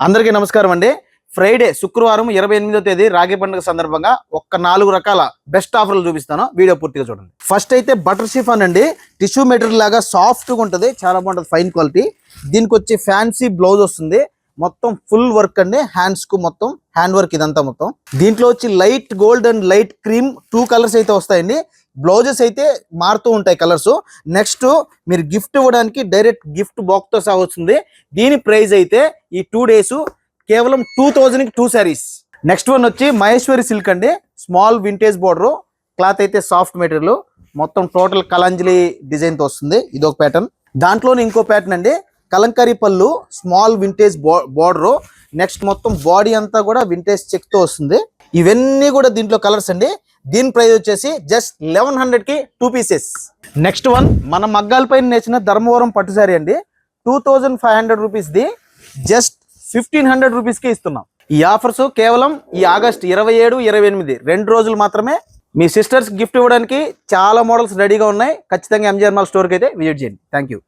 అందరికీ నమస్కారం అండి. ఫ్రైడే శుక్రవారం 28వ తేదీ రాఖీ పండుగ సందర్భంగా ఒక 4 రకాల బెస్ట్ ఆఫర్లు చూపిస్తాను. వీడియో పూర్తిగా చూడండి. ఫస్ట్ అయితే బటర్ షిఫాన్ అండి. టిష్యూ మెటీరియల్ లాగా సాఫ్ట్గా ఉంటుంది, చాలా బాగుంటుంది, ఫైన్ క్వాలిటీ. దీనికి వచ్చి ఫ్యాన్సీ బ్లౌజ్ వస్తుంది, మొత్తం ఫుల్ వర్క్ అండి. హ్యాండ్స్ కు మొత్తం హ్యాండ్ వర్క్ ఇదంతా మొత్తం. దీంట్లో వచ్చి light gold and light cream 2 colours అయితే వస్తాయండి. బ్లౌజెస్ అయితే మారుతూ ఉంటాయి కలర్స్. నెక్స్ట్ మీరు గిఫ్ట్ ఇవ్వడానికి డైరెక్ట్ గిఫ్ట్ బాక్స్ తో సహా వస్తుంది. దీని ప్రైస్ అయితే ఈ 2 డేస్ కేవలం 2000కి 2 శారీస్. నెక్స్ట్ వన్ వచ్చి మహేశ్వరి సిల్క్ అండి. స్మాల్ వింటేజ్ బోర్డర్, క్లాత్ అయితే సాఫ్ట్ మెటీరియల్, మొత్తం టోటల్ కలంజలి డిజైన్ తో వస్తుంది. ఇది ఒక ప్యాటర్న్. దాంట్లోనే ఇంకో ప్యాటర్న్ అండి, కలంకారీ పళ్ళు, స్మాల్ వింటేజ్ బోర్డర్. నెక్స్ట్ మొత్తం బాడీ అంతా కూడా వింటేజ్ చెక్ తో వస్తుంది. ఇవన్నీ కూడా దీంట్లో కలర్స్ అండి. దీని ప్రైస్ వచ్చేసి జస్ట్ 1100కి 2 పీసెస్. నెక్స్ట్ వన్ మన మగ్గాల పైన నేసిన ధర్మవరం పట్టు సారీ అండి. 2500 రూపీస్ ది జస్ట్ 1500 రూపీస్కి ఇస్తున్నాం. ఈ ఆఫర్స్ కేవలం ఈ ఆగస్ట్ 27, 28 2 రోజులు మాత్రమే. మీ సిస్టర్స్ గిఫ్ట్ ఇవ్వడానికి చాలా మోడల్స్ రెడీగా ఉన్నాయి. ఖచ్చితంగా ఎంజీఆర్ మాల్ స్టోర్కి అయితే విజిట్ చేయండి. Thank you.